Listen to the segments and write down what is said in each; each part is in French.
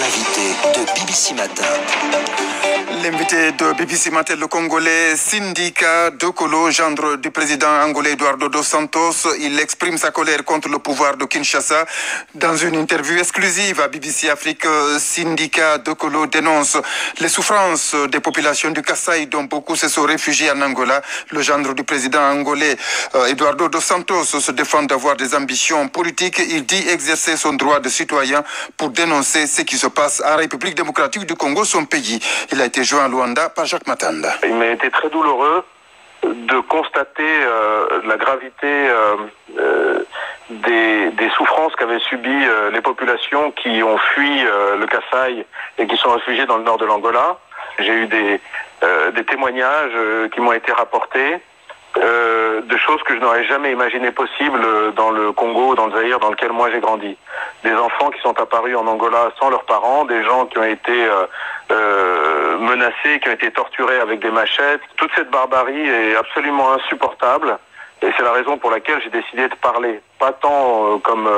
L'invité de BBC Matin. L'invité de BBC Matin, le Congolais Sindika Dokolo, gendre du président angolais Eduardo dos Santos, il exprime sa colère contre le pouvoir de Kinshasa. Dans une interview exclusive à BBC Afrique, Sindika Dokolo dénonce les souffrances des populations du Kasaï, dont beaucoup se sont réfugiés en Angola. Le gendre du président angolais Eduardo dos Santos se défend d'avoir des ambitions politiques. Il dit exercer son droit de citoyen pour dénoncer ce qui se passe en République démocratique du Congo, son pays. Il a été joint à Luanda par Jacques Matanda. Il m'a été très douloureux de constater la gravité des souffrances qu'avaient subies les populations qui ont fui le Kasaï et qui sont réfugiées dans le nord de l'Angola. J'ai eu des témoignages qui m'ont été rapportés de choses que je n'aurais jamais imaginé possibles dans le Congo, dans le Zaïre, dans lequel moi j'ai grandi. Des enfants qui sont apparus en Angola sans leurs parents, des gens qui ont été menacés, qui ont été torturés avec des machettes. Toute cette barbarie est absolument insupportable. Et c'est la raison pour laquelle j'ai décidé de parler. Pas tant comme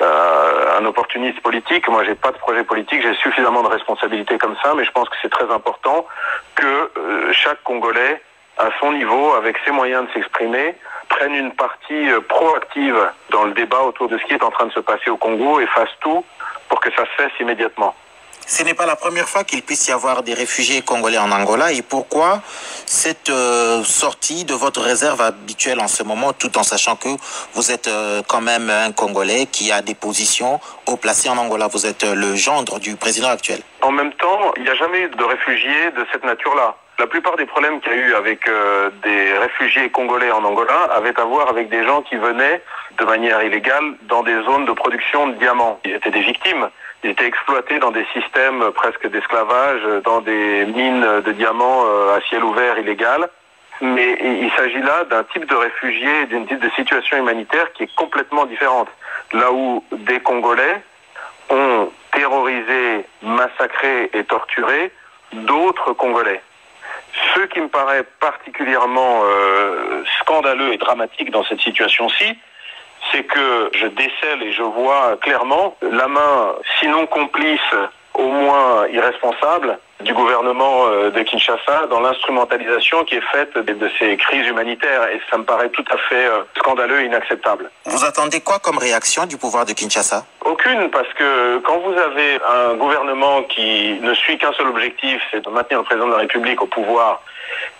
un opportuniste politique. Moi, j'ai pas de projet politique. J'ai suffisamment de responsabilités comme ça. Mais je pense que c'est très important que chaque Congolais, à son niveau, avec ses moyens de s'exprimer, prenne une partie proactive dans le débat autour de ce qui est en train de se passer au Congo et fasse tout pour que ça cesse immédiatement. Ce n'est pas la première fois qu'il puisse y avoir des réfugiés congolais en Angola. Et pourquoi cette sortie de votre réserve habituelle en ce moment, tout en sachant que vous êtes quand même un Congolais qui a des positions haut placées en Angola? Vous êtes le gendre du président actuel. En même temps, il n'y a jamais eu de réfugiés de cette nature-là. La plupart des problèmes qu'il y a eu avec des réfugiés congolais en Angola avaient à voir avec des gens qui venaient de manière illégale dans des zones de production de diamants. Ils étaient des victimes. Ils étaient exploités dans des systèmes presque d'esclavage, dans des mines de diamants à ciel ouvert illégales. Mais il s'agit là d'un type de réfugié, d'une type de situation humanitaire qui est complètement différente. Là où des Congolais ont terrorisé, massacré et torturé d'autres Congolais. Ce qui me paraît particulièrement scandaleux et dramatique dans cette situation-ci, c'est que je décèle et je vois clairement la main, sinon complice, au moins irresponsable, du gouvernement de Kinshasa dans l'instrumentalisation qui est faite de ces crises humanitaires. Et ça me paraît tout à fait scandaleux et inacceptable. Vous attendez quoi comme réaction du pouvoir de Kinshasa? Aucune, parce que quand vous avez un gouvernement qui ne suit qu'un seul objectif, c'est de maintenir le président de la République au pouvoir,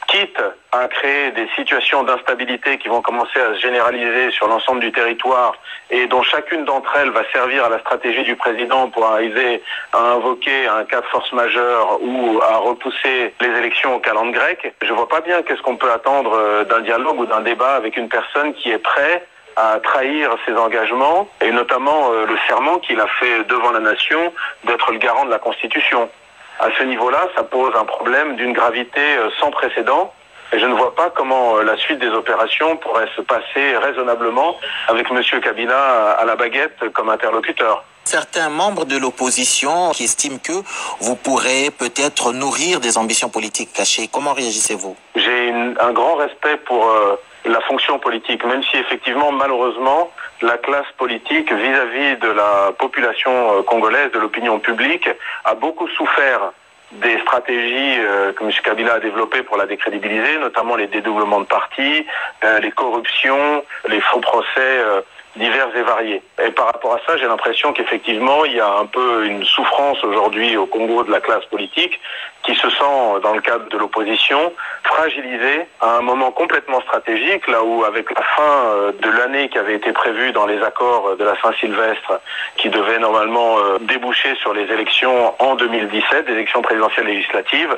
quitte à créer des situations d'instabilité qui vont commencer à se généraliser sur l'ensemble du territoire et dont chacune d'entre elles va servir à la stratégie du président pour arriver à invoquer un cas de force majeure ou à repousser les élections au calendrier grec, je vois pas bien qu'est-ce qu'on peut attendre d'un dialogue ou d'un débat avec une personne qui est prête à trahir ses engagements et notamment le serment qu'il a fait devant la nation d'être le garant de la Constitution. À ce niveau-là, ça pose un problème d'une gravité sans précédent et je ne vois pas comment la suite des opérations pourrait se passer raisonnablement avec M. Kabila à la baguette comme interlocuteur. Certains membres de l'opposition qui estiment que vous pourrez peut-être nourrir des ambitions politiques cachées. Comment réagissez-vous? J'ai un grand respect pour la fonction politique, même si effectivement, malheureusement, la classe politique vis-à-vis de la population congolaise, de l'opinion publique, a beaucoup souffert des stratégies que M. Kabila a développées pour la décrédibiliser, notamment les dédoublements de partis, les corruptions, les faux procès divers et variés. Et par rapport à ça, j'ai l'impression qu'effectivement, il y a un peu une souffrance aujourd'hui au Congo de la classe politique qui se sent, dans le cadre de l'opposition, fragilisée à un moment complètement stratégique, là où avec la fin de l'année qui avait été prévue dans les accords de la Saint-Sylvestre, qui devait normalement déboucher sur les élections en 2017, des élections présidentielles législatives,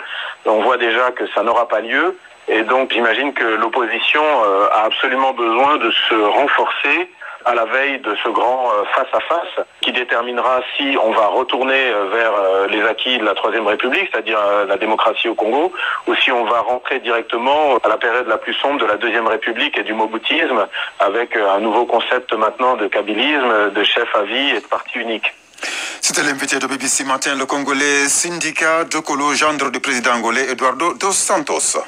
on voit déjà que ça n'aura pas lieu. Et donc j'imagine que l'opposition a absolument besoin de se renforcer à la veille de ce grand face-à-face qui déterminera si on va retourner vers les acquis de la Troisième République, c'est-à-dire la démocratie au Congo, ou si on va rentrer directement à la période la plus sombre de la Deuxième République et du moboutisme, avec un nouveau concept maintenant de kabylisme, de chef à vie et de parti unique. C'était l'invité de BBC Matin, le Congolais Sindika Dokolo, gendre du président angolais Eduardo dos Santos.